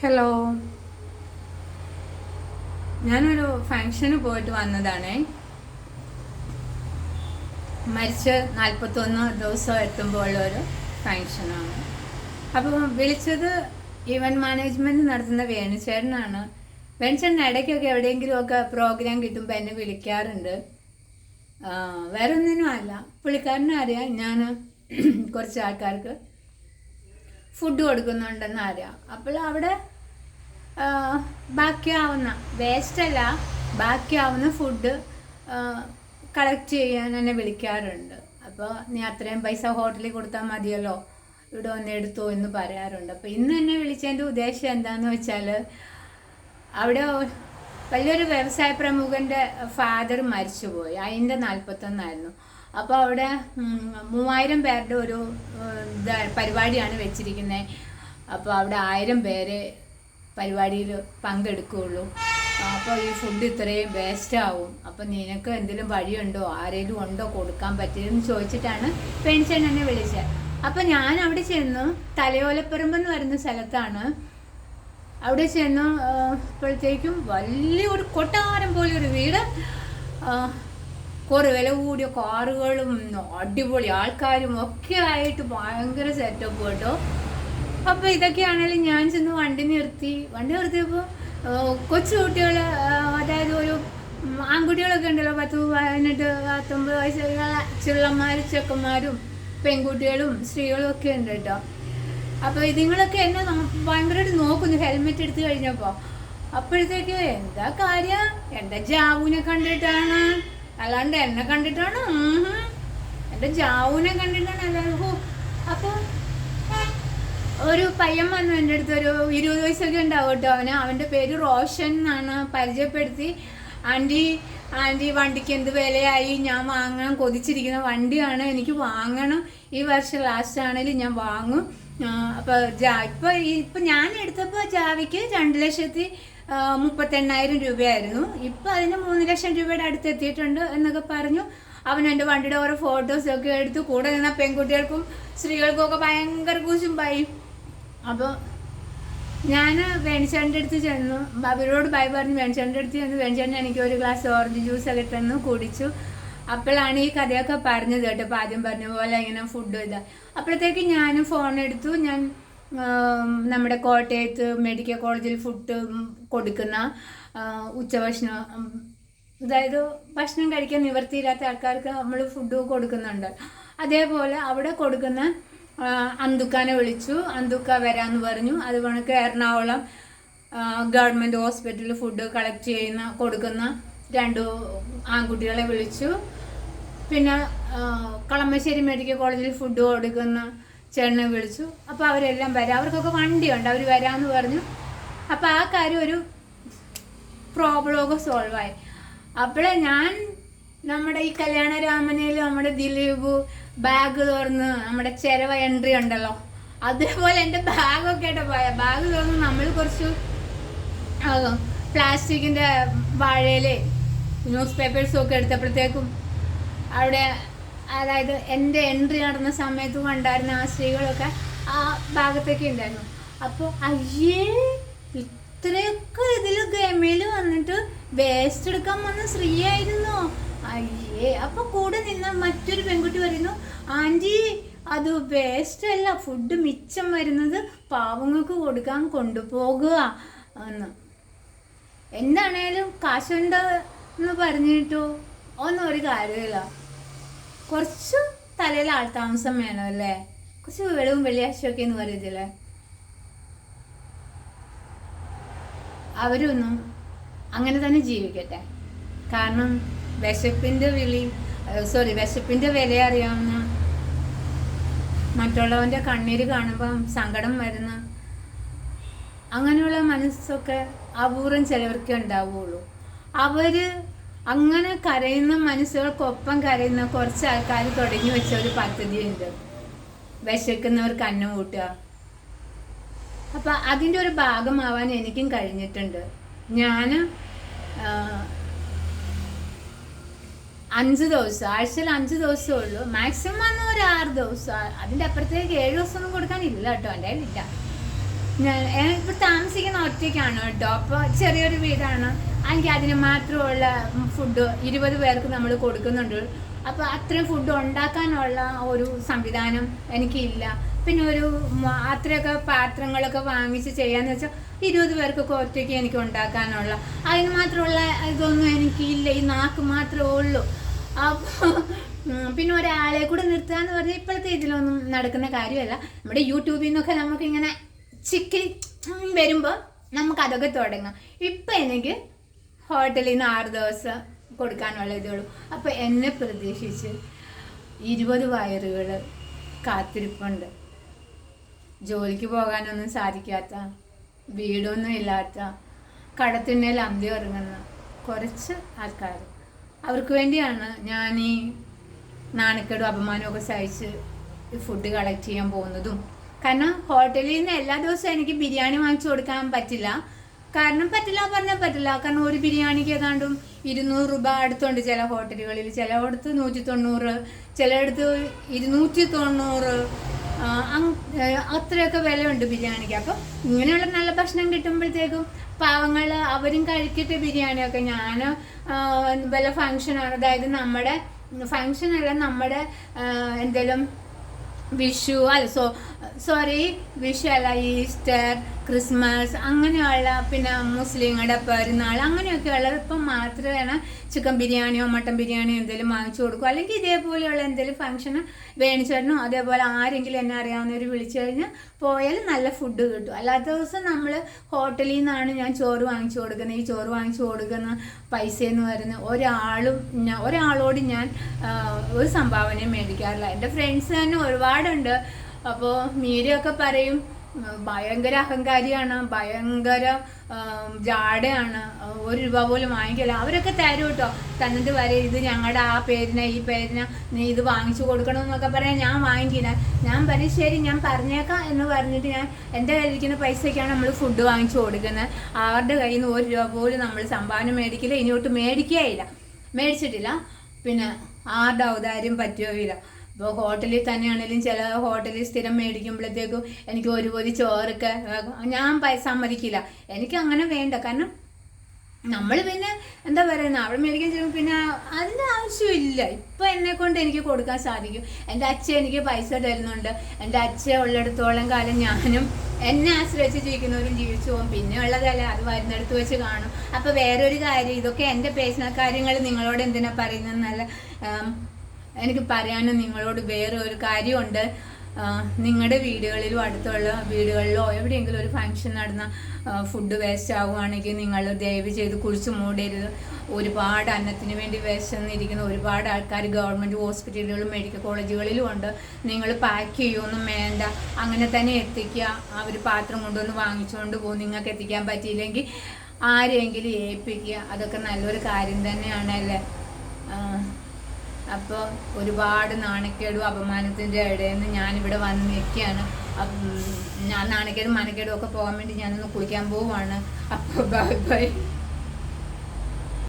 Hello, ഞാനൊരു ഫങ്ഷന് പോയിട്ട് വന്നതാണേ. മരിച്ച് 41 ദിവസം എത്തുമ്പോൾ ഒരു ഫങ്ഷനാണ്. അപ്പോൾ വിളിച്ചത് ഇവന്റ് മാനേജ്മെന്റ് നടത്തുന്ന വേണുചേട്ടനാണ്. വേണുചേട്ടൻ ഇടയ്ക്കൊക്കെ എവിടെയെങ്കിലുമൊക്കെ പ്രോഗ്രാം കിട്ടുമ്പോൾ എന്നെ വിളിക്കാറുണ്ട്. വേറെ ഒന്നിനും അല്ല, പുള്ളിക്കാരനെ അറിയാം. ഞാൻ കുറച്ച് ആൾക്കാർക്ക് ഫുഡ് കൊടുക്കുന്നുണ്ടെന്ന് അറിയാം. അപ്പോൾ അവിടെ ബാക്കിയാവുന്ന വേസ്റ്റല്ല, ബാക്കിയാവുന്ന ഫുഡ് കളക്ട് ചെയ്യാൻ എന്നെ വിളിക്കാറുണ്ട്. അപ്പോൾ നീ അത്രയും പൈസ ഹോട്ടലിൽ കൊടുത്താൽ മതിയല്ലോ, ഇവിടെ വന്ന് എടുത്തോ എന്ന് പറയാറുണ്ട്. അപ്പോൾ ഇന്ന് എന്നെ വിളിച്ചതിൻ്റെ ഉദ്ദേശം എന്താണെന്ന് വെച്ചാൽ, അവിടെ വലിയൊരു വ്യവസായ പ്രമുഖൻ്റെ ഫാദർ മരിച്ചുപോയി. അതിൻ്റെ 41 അപ്പോൾ അവിടെ 3000 പേരുടെ ഒരു പരിപാടിയാണ് വെച്ചിരിക്കുന്നത്. അപ്പോൾ അവിടെ 1000 പേരെ പരിപാടിയിൽ പങ്കെടുക്കുകയുള്ളൂ. അപ്പോൾ ഈ ഫുഡ് ഇത്രയും വേസ്റ്റ് ആവും. അപ്പോൾ നിനക്ക് എന്തെങ്കിലും വഴിയുണ്ടോ, ആരെങ്കിലും ഉണ്ടോ കൊടുക്കാൻ പറ്റിയെന്ന് ചോദിച്ചിട്ടാണ് പെൻഷൻ എന്നെ വിളിച്ചത്. അപ്പോൾ ഞാൻ അവിടെ ചെന്നു. തലയോലപ്പറമ്പ് എന്ന് പറയുന്ന സ്ഥലത്താണ്. അവിടെ ചെന്നു അപ്പോഴത്തേക്കും വലിയൊരു കൊട്ടാരം പോലെ ഒരു വീട്, കുറേ വില കൂടിയ കാറുകളും അടിപൊളി ആൾക്കാരും ഒക്കെ ആയിട്ട് ഭയങ്കര സെറ്റപ്പ് കേട്ടോ. അപ്പോൾ ഇതൊക്കെയാണെങ്കിലും ഞാൻ ചെന്ന് വണ്ടി നിർത്തിയപ്പോൾ കൊച്ചു കുട്ടികൾ, അതായത് ഒരു ആൺകുട്ടികളൊക്കെ ഉണ്ടല്ലോ, 10, 18, 19 വയസ്സുള്ള ചെറുക്കന്മാരും ചെക്കന്മാരും പെൺകുട്ടികളും സ്ത്രീകളും ഒക്കെ ഉണ്ട് കേട്ടോ. അപ്പോൾ ഇതിങ്ങളൊക്കെ എന്നെ ഭയങ്കരമായിട്ട് നോക്കുന്നു ഹെൽമെറ്റ് എടുത്ത് കഴിഞ്ഞപ്പോൾ. അപ്പോഴത്തേക്ക് എന്താ കാര്യം, എൻ്റെ ജാവുവിനെ കണ്ടിട്ടാണ്, അല്ലാണ്ട് എന്നെ കണ്ടിട്ടാണ്. എൻ്റെ ജാവുവിനെ കണ്ടിട്ടാണ് എല്ലാവർക്കും. അപ്പോൾ ഒരു പയ്യൻ വന്നു എൻ്റെ അടുത്ത്, ഒരു 20 വയസ്സൊക്കെ ഉണ്ടാവും കേട്ടോ. അവൻ്റെ പേര് റോഷൻ എന്നാണ്. പരിചയപ്പെടുത്തി. ആൻറ്റി വണ്ടിക്ക് എന്ത് വിലയായി, ഞാൻ വാങ്ങാൻ കൊതിച്ചിരിക്കുന്ന വണ്ടിയാണ്, എനിക്ക് വാങ്ങണം, ഈ വർഷം ലാസ്റ്റ് ആണെങ്കിലും ഞാൻ വാങ്ങും. അപ്പോൾ ഇപ്പം ഞാൻ എടുത്തപ്പോൾ ജാവിക്ക് 2,38,000 രൂപയായിരുന്നു. ഇപ്പം അതിന് 3 ലക്ഷം രൂപയുടെ അടുത്ത് എത്തിയിട്ടുണ്ട് എന്നൊക്കെ പറഞ്ഞു. അവൻ എൻ്റെ വണ്ടിയുടെ ഓരോ ഫോട്ടോസൊക്കെ എടുത്തു. കൂടെ നിന്ന പെൺകുട്ടികൾക്കും സ്ത്രീകൾക്കും ഒക്കെ ഭയങ്കര കൂശുമ്പായി. അപ്പോൾ ഞാൻ വേണിച്ചേട്ടൻ്റെ അടുത്ത് ചെന്നു, അവരോട് ബൈ പറഞ്ഞ് വേണിച്ചേട്ടൻ്റെ അടുത്ത് ചെന്നു. വേണിച്ചേട്ടൻ എനിക്ക് ഒരു ഗ്ലാസ് ഓറഞ്ച് ജ്യൂസൊക്കെ തന്നു, കുടിച്ചു. അപ്പോഴാണ് ഈ കഥയൊക്കെ പറഞ്ഞത് കേട്ടോ. അപ്പോൾ ആദ്യം പറഞ്ഞ പോലെ ഇങ്ങനെ ഫുഡ് ഇതാ. അപ്പോഴത്തേക്ക് ഞാൻ ഫോൺ എടുത്തു. ഞാൻ നമ്മുടെ കോട്ടയത്ത് മെഡിക്കൽ കോളേജിൽ ഫുഡ് കൊടുക്കുന്ന ഉച്ചഭക്ഷണം, അതായത് ഭക്ഷണം കഴിക്കാൻ നിവർത്തിയില്ലാത്ത ആൾക്കാർക്ക് നമ്മൾ ഫുഡ് കൊടുക്കുന്നുണ്ട്. അതേപോലെ അവിടെ കൊടുക്കുന്ന അന്തുക്കാനെ വിളിച്ചു. അന്തുക്ക വരാമെന്ന് പറഞ്ഞു. അത് കണക്ക് എറണാകുളം ഗവൺമെൻറ് ഹോസ്പിറ്റലിൽ ഫുഡ് കളക്ട് കൊടുക്കുന്ന 2 ആൺകുട്ടികളെ വിളിച്ചു. പിന്നെ കളമശ്ശേരി മെഡിക്കൽ കോളേജിൽ ഫുഡ് കൊടുക്കുന്ന ചേട്ടനെ വിളിച്ചു. അപ്പോൾ അവരെല്ലാം വരാം, അവർക്കൊക്കെ വണ്ടിയുണ്ട്, അവർ വരാമെന്ന് പറഞ്ഞു. അപ്പോൾ ആ കാര്യം ഒരു പ്രോബ്ലമൊക്കെ സോൾവായി. അപ്പോഴേ ഞാൻ നമ്മുടെ ഈ കല്യാണരാമനയിൽ നമ്മുടെ ദിലീപ് ബാഗ് തുറന്ന് നമ്മുടെ ചെരവ എൻട്രി ഉണ്ടല്ലോ, അതേപോലെ എൻ്റെ ബാഗൊക്കെ ആയിട്ട് പോയ. ബാഗ് തുറന്ന് നമ്മൾ കുറച്ച് പ്ലാസ്റ്റിക്കിൻ്റെ വാഴയിലെ ന്യൂസ് പേപ്പേഴ്സും ഒക്കെ എടുത്തപ്പോഴത്തേക്കും അവിടെ, അതായത് എൻ്റെ എൻട്രി നടന്ന സമയത്ത് കണ്ടായിരുന്ന ആ സ്ത്രീകളൊക്കെ ആ ഭാഗത്തൊക്കെ ഉണ്ടായിരുന്നു. അപ്പോൾ അയ്യേ, ഇത്രയൊക്കെ ഇതിൽ ഗമയിൽ വന്നിട്ട് വേസ്റ്റ് എടുക്കാൻ വന്ന സ്ത്രീയായിരുന്നോ, അയ്യേ. അപ്പോൾ കൂടെ നിന്ന മറ്റൊരു പെൺകുട്ടി പറയുന്നു, ആൻറ്റി അത് വേസ്റ്റ് അല്ല, ഫുഡ് മിച്ചം വരുന്നത് പാവങ്ങൾക്ക് കൊടുക്കാൻ കൊണ്ടുപോകുക എന്ന്. എന്താണേലും കാശുണ്ട് എന്ന് പറഞ്ഞിട്ടോ ഒന്നും ഒരു കാര്യമില്ല. കുറച്ച് തലയിൽ ആൾതാമസം വേണം അല്ലേ, കുറച്ച് വെളിവും വെള്ളിയാഴ്ചയൊക്കെ എന്ന് പറയത്തില്ലേ. അവരൊന്നും അങ്ങനെ തന്നെ ജീവിക്കട്ടെ. കാരണം വിശപ്പിൻ്റെ വില അറിയാവുന്ന, മറ്റുള്ളവൻ്റെ കണ്ണീര് കാണുമ്പം സങ്കടം വരുന്ന, അങ്ങനെയുള്ള മനസ്സൊക്കെ അപൂർവം ചിലവർക്കേ ഉണ്ടാവുകയുള്ളൂ. അവർ അങ്ങനെ കരയുന്ന മനസ്സുകൾക്കൊപ്പം കരയുന്ന കുറച്ച് ആൾക്കാർ തുടങ്ങി വെച്ച ഒരു പദ്ധതിയുണ്ട്, വിശക്കുന്നവർക്ക് അന്നം കൂട്ടുക. അപ്പം അതിൻ്റെ ഒരു ഭാഗമാവാൻ എനിക്കും കഴിഞ്ഞിട്ടുണ്ട്. ഞാൻ 5 ദിവസം, ആഴ്ചയിൽ 5 ദിവസമേ ഉള്ളൂ, മാക്സിമം വന്ന് ഒരു 6 ദിവസം. അതിൻ്റെ അപ്പുറത്തേക്ക് 7 ദിവസമൊന്നും കൊടുക്കാനില്ല കേട്ടോ, എൻ്റെ കയ്യിലില്ല. ഞാൻ ഇപ്പോൾ താമസിക്കുന്ന ഒറ്റയ്ക്കാണ് കേട്ടോ. അപ്പോൾ ചെറിയൊരു വീടാണ്. എനിക്ക് അതിന് മാത്രമുള്ള ഫുഡ് 20 പേർക്ക് നമ്മൾ കൊടുക്കുന്നുണ്ട്. അപ്പോൾ അത്രയും ഫുഡ് ഉണ്ടാക്കാനുള്ള ഒരു സംവിധാനം എനിക്കില്ല. പിന്നെ അത്രയൊക്കെ പാത്രങ്ങളൊക്കെ വാങ്ങിച്ച് ചെയ്യാന്ന് വെച്ചാൽ 20 പേർക്കൊക്കെ ഒറ്റയ്ക്ക് എനിക്ക് ഉണ്ടാക്കാനുള്ള അതിന് മാത്രമുള്ള ഇതൊന്നും എനിക്കില്ല. ഈ നാക്ക് മാത്രമേ ഉള്ളൂ. അപ്പോൾ പിന്നെ ഒരാളെ കൂടെ നിർത്തുക പറഞ്ഞാൽ ഇപ്പോഴത്തെ ഇതിലൊന്നും നടക്കുന്ന കാര്യമല്ല. നമ്മുടെ യൂട്യൂബിൽ നിന്നൊക്കെ നമുക്കിങ്ങനെ ചിക്കൻ വരുമ്പോൾ നമുക്കതൊക്കെ തുടങ്ങാം. ഇപ്പം എനിക്ക് ഹോട്ടലിൽ നിന്ന് 6 ദിവസം കൊടുക്കാനുള്ള ഇതേ ഉള്ളൂ. അപ്പോൾ എന്നെ പ്രതീക്ഷിച്ച് 20 വയറുകൾ കാത്തിരിപ്പുണ്ട്. ജോലിക്ക് പോകാനൊന്നും സാധിക്കാത്ത, വീടൊന്നും ഇല്ലാത്ത, കടത്തിണ്ണയിൽ അന്തി ഇറങ്ങുന്ന കുറച്ച് ആൾക്കാർ. അവർക്ക് വേണ്ടിയാണ് ഞാൻ ഈ നാണക്കേടും അപമാനമൊക്കെ സഹിച്ച് ഫുഡ് കളക്ട് ചെയ്യാൻ പോകുന്നതും. കാരണം ഹോട്ടലിൽ നിന്ന് എല്ലാ ദിവസവും എനിക്ക് ബിരിയാണി വാങ്ങിച്ചു കൊടുക്കാൻ പറ്റില്ല. പറഞ്ഞാൽ പറ്റില്ല. കാരണം ഒരു ബിരിയാണിക്ക് ഏതാണ്ടും 200 രൂപ അടുത്തുണ്ട് ചില ഹോട്ടലുകളിൽ. ചിലയിടത്ത് 190, ചിലയിടത്ത് 290, അത്രയൊക്കെ വിലയുണ്ട് ബിരിയാണിക്ക്. അപ്പോൾ ഇങ്ങനെയുള്ള നല്ല ഭക്ഷണം കിട്ടുമ്പോഴത്തേക്കും പാവങ്ങൾ അവരും കഴിക്കട്ടെ ബിരിയാണിയൊക്കെ. ഞാൻ വല്ല ഫങ്ഷനാണ്, അതായത് നമ്മുടെ ഫങ്ഷനല്ല, നമ്മുടെ എന്തെങ്കിലും വിഷു വിഷു അല്ല, ഈസ്റ്റർ, ക്രിസ്മസ് അങ്ങനെയുള്ള, പിന്നെ മുസ്ലിങ്ങളുടെ പെരുന്നാൾ അങ്ങനെയൊക്കെയുള്ള ഇപ്പം മാത്രമേ ചിക്കൻ ബിരിയാണിയോ മട്ടൻ ബിരിയാണിയോ എന്തെങ്കിലും വാങ്ങിച്ചു കൊടുക്കും. അല്ലെങ്കിൽ ഇതേപോലെയുള്ള എന്തെങ്കിലും ഫംഗ്ഷന് വേണിച്ചേട്ടനോ അതേപോലെ ആരെങ്കിലും എന്നെ അറിയാവുന്നവർ വിളിച്ചു കഴിഞ്ഞാൽ പോയാൽ നല്ല ഫുഡ് കിട്ടും. അല്ലാത്ത ദിവസം നമ്മൾ ഹോട്ടലിൽ നിന്നാണ് ഞാൻ ചോറ് വാങ്ങിച്ചു കൊടുക്കുന്നത്. ഈ ചോറ് വാങ്ങിച്ചു കൊടുക്കുന്ന പൈസ എന്ന് പറയുന്നത് ഒരാളോട് ഞാൻ ഒരു സംഭാവനയും മേടിക്കാറില്ല. എൻ്റെ ഫ്രണ്ട്സ് തന്നെ ഒരുപാടുണ്ട്. അപ്പോൾ മീരയൊക്കെ പറയും ഭയങ്കര അഹങ്കാരിയാണ്, ഭയങ്കര ജാടയാണ്, 1 രൂപ പോലും വാങ്ങിക്കില്ല. അവരൊക്കെ തരും കേട്ടോ, തന്നിട്ട് വരെ ഇത് ഞങ്ങളുടെ ആ പേരിന് ഈ പേരിന് നീ ഇത് വാങ്ങിച്ചു കൊടുക്കണം എന്നൊക്കെ പറയാൻ ഞാൻ വാങ്ങിക്കില്ല. ഞാൻ പറയും ശരി ഞാൻ പറഞ്ഞേക്കാം എന്ന് പറഞ്ഞിട്ട് ഞാൻ എൻ്റെ കയ്യിലിരിക്കുന്ന പൈസയ്ക്കാണ് നമ്മൾ ഫുഡ് വാങ്ങിച്ചു കൊടുക്കുന്നത്. അവരുടെ കയ്യിൽ നിന്ന് 1 രൂപ പോലും നമ്മൾ സംഭാവന മേടിക്കില്ല, ഇനിയോട്ട് മേടിച്ചിട്ടില്ല. പിന്നെ ആരുടെ ഔദാര്യം പറ്റുകയില്ല. ഇപ്പോൾ ഹോട്ടലിൽ തന്നെയാണെങ്കിലും ചില ഹോട്ടലിൽ സ്ഥിരം മേടിക്കുമ്പോഴത്തേക്കും എനിക്ക് 1 പൊതി ചോറൊക്കെ ഞാൻ സമ്മതിക്കില്ല. എനിക്ക് അങ്ങനെ വേണ്ട. കാരണം നമ്മൾ പിന്നെ എന്താ പറയുന്നത്, അവിടെ മേടിക്കാൻ ചെയ്യുമ്പോൾ പിന്നെ അതിൻ്റെ ആവശ്യമില്ല. ഇപ്പം എന്നെക്കൊണ്ട് എനിക്ക് കൊടുക്കാൻ സാധിക്കും. എൻ്റെ അച്ഛൻ എനിക്ക് പൈസ തരുന്നുണ്ട്. എൻ്റെ അച്ഛൻ ഉള്ളിടത്തോളം കാലം ഞാനും എന്നെ ആശ്രയിച്ച് ജീവിക്കുന്നവരും ജീവിച്ചു പോകും. പിന്നെ ഉള്ളതല്ല, അത് വരുന്നിടത്ത് വെച്ച് കാണും. അപ്പോൾ വേറൊരു കാര്യം, ഇതൊക്കെ എൻ്റെ പേഴ്സണൽ കാര്യങ്ങൾ നിങ്ങളോട് എന്തിനാ പറയുന്നതെന്നല്ല, എനിക്ക് പറയാനും നിങ്ങളോട് വേറെ ഒരു കാര്യമുണ്ട്. നിങ്ങളുടെ വീടുകളിലോ അടുത്തുള്ള വീടുകളിലോ എവിടെയെങ്കിലും ഒരു ഫംഗ്ഷൻ നടന്ന ഫുഡ് വേസ്റ്റ് ആവുകയാണെങ്കിൽ നിങ്ങൾ ദയവ് ചെയ്ത് കുഴിച്ച് മൂടരുത്. ഒരുപാട് അന്നത്തിന് വേണ്ടി വിശന്നിരിക്കുന്ന ഒരുപാട് ആൾക്കാർ ഗവൺമെൻറ് ഹോസ്പിറ്റലുകളിലും മെഡിക്കൽ കോളേജുകളിലും ഉണ്ട്. നിങ്ങൾ പാക്ക് ചെയ്യുമൊന്നും വേണ്ട, അങ്ങനെ തന്നെ എത്തിക്കുക. അവർ പാത്രം കൊണ്ടുവന്ന് വാങ്ങിച്ചുകൊണ്ട് പോകും. നിങ്ങൾക്ക് എത്തിക്കാൻ പറ്റിയില്ലെങ്കിൽ ആരെങ്കിലും ഏൽപ്പിക്കുക. അതൊക്കെ നല്ലൊരു കാര്യം തന്നെയാണല്ലേ. അപ്പോൾ ഒരുപാട് നാണക്കേടും അപമാനത്തിൻ്റെ ഇടയിൽ നിന്ന് ഞാനിവിടെ വന്ന് നിൽക്കുകയാണ്. ഞാൻ നാണക്കേടും മനക്കേടും ഒക്കെ പോകാൻ വേണ്ടി ഞാനൊന്ന് കുളിക്കാൻ പോവുകയാണ്. അപ്പോൾ ബൈ ബൈ.